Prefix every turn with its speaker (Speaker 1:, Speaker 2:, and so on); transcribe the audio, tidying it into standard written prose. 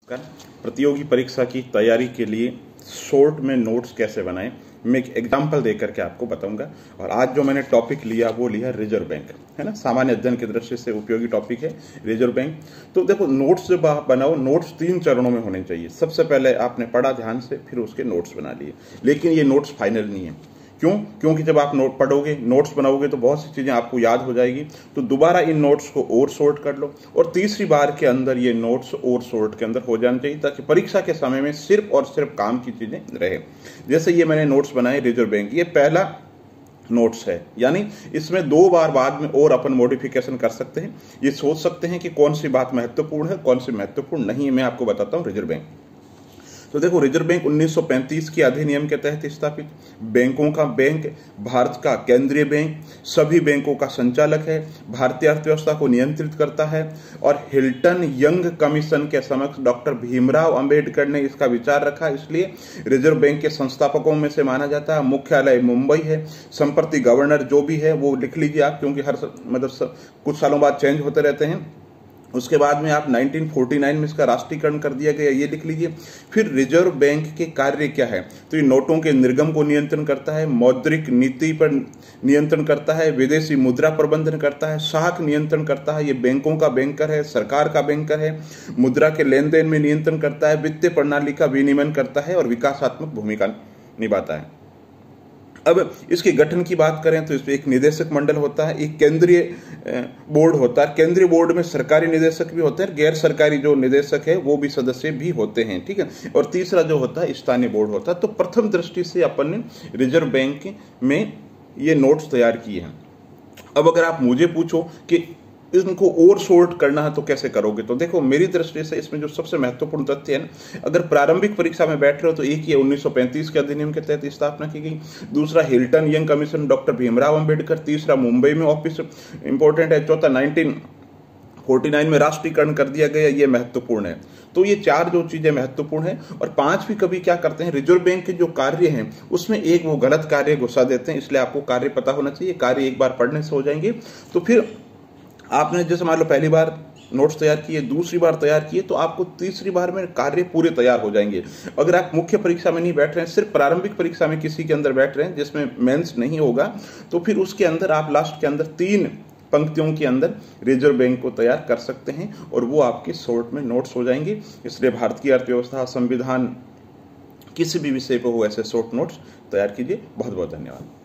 Speaker 1: प्रतियोगी परीक्षा की तैयारी के लिए शॉर्ट में नोट्स कैसे बनाएं, मैं एक एग्जांपल देकर के आपको बताऊंगा। और आज जो मैंने टॉपिक लिया वो लिया रिजर्व बैंक, है ना। सामान्य अध्ययन की दृष्टि से उपयोगी टॉपिक है रिजर्व बैंक। तो देखो, नोट्स जब आप बनाओ, नोट्स 3 चरणों में होने चाहिए। सबसे पहले आपने पढ़ा ध्यान से, फिर उसके नोट्स बना लिए। लेकिन ये नोट्स फाइनल नहीं है। क्योंकि जब आप नोट पढ़ोगे, नोट्स बनाओगे तो बहुत सी चीजें आपको याद हो जाएगी। तो दोबारा इन नोट्स को और सॉर्ट कर लो, और तीसरी बार के अंदर ये नोट्स और सॉर्ट के अंदर हो जाने चाहिए, ताकि परीक्षा के समय में सिर्फ और सिर्फ काम की चीजें रहे। जैसे ये मैंने नोट्स बनाए रिजर्व बैंक, ये पहला नोट्स है, यानी इसमें 2 बार बाद में और अपन मॉडिफिकेशन कर सकते हैं। ये सोच सकते हैं कि कौन सी बात महत्वपूर्ण है, कौन सी महत्वपूर्ण नहीं है। मैं आपको बताता हूं रिजर्व बैंक। तो देखो, रिजर्व बैंक 1935 के अधिनियम के तहत स्थापित बैंकों का बैंक, भारत का केंद्रीय बैंक, सभी बैंकों का संचालक है, भारतीय अर्थव्यवस्था को नियंत्रित करता है। और हिल्टन यंग कमीशन के समक्ष डॉक्टर भीमराव अंबेडकर ने इसका विचार रखा, इसलिए रिजर्व बैंक के संस्थापकों में से माना जाता है। मुख्यालय मुंबई है। संप्रति गवर्नर जो भी है वो लिख लीजिए आप, क्योंकि हर कुछ सालों बाद चेंज होते रहते हैं। उसके बाद में आप 1949 में इसका राष्ट्रीयकरण कर दिया गया, ये लिख लीजिए। फिर रिजर्व बैंक के कार्य क्या है, तो ये नोटों के निर्गम को नियंत्रण करता है, मौद्रिक नीति पर नियंत्रण करता है, विदेशी मुद्रा प्रबंधन करता है, साख नियंत्रण करता है, ये बैंकों का बैंकर है, सरकार का बैंकर है, मुद्रा के लेन देन में नियंत्रण करता है, वित्तीय प्रणाली का विनियमन करता है और विकासात्मक भूमिका निभाता है। अब इसके गठन की बात करें तो इसमें एक निदेशक मंडल होता है, एक केंद्रीय बोर्ड होता है। केंद्रीय बोर्ड में सरकारी निदेशक भी होते हैं, गैर सरकारी जो निदेशक है वो भी सदस्य भी होते हैं, ठीक है। और तीसरा जो होता है स्थानीय बोर्ड होता है। तो प्रथम दृष्टि से अपन ने रिजर्व बैंक में ये नोट्स तैयार किए हैं। अब अगर आप मुझे पूछो कि इनको और सॉर्ट करना है तो कैसे करोगे, तो देखो, मेरी दृष्टि से इसमें जो सबसे महत्वपूर्ण तथ्य है ना, अगर प्रारंभिक परीक्षा में बैठ रहे हो तो एक ही 1935 के अधिनियम के तहत स्थापना की गई, दूसरा Hilton young commission doctor Bhimrao Ambedkar, तीसरा मुंबई में ऑफिस इंपॉर्टेंट है, चौथा 1949 में राष्ट्रीयकरण कर दिया गया, ये महत्वपूर्ण है। तो ये 4 जो चीजें महत्वपूर्ण है। और 5वीं कभी क्या करते हैं, रिजर्व बैंक के जो कार्य हैं उसमें एक वो गलत कार्य घुसा देते हैं, इसलिए आपको कार्य पता होना चाहिए। कार्य एक बार पढ़ने से हो जाएंगे। तो फिर आपने जैसे मान लो पहली बार नोट्स तैयार किए, दूसरी बार तैयार किए, तो आपको तीसरी बार में कार्य पूरे तैयार हो जाएंगे। अगर आप मुख्य परीक्षा में नहीं बैठ रहे हैं, सिर्फ प्रारंभिक परीक्षा में किसी के अंदर बैठ रहे हैं जिसमें मेंस नहीं होगा, तो फिर उसके अंदर आप लास्ट के अंदर 3 पंक्तियों के अंदर रिजर्व बैंक को तैयार कर सकते हैं और वो आपके शॉर्ट में नोट्स हो जाएंगे। इसलिए भारत की अर्थव्यवस्था, संविधान, किसी भी विषय पर हो ऐसे शॉर्ट नोट्स तैयार कीजिए। बहुत बहुत धन्यवाद।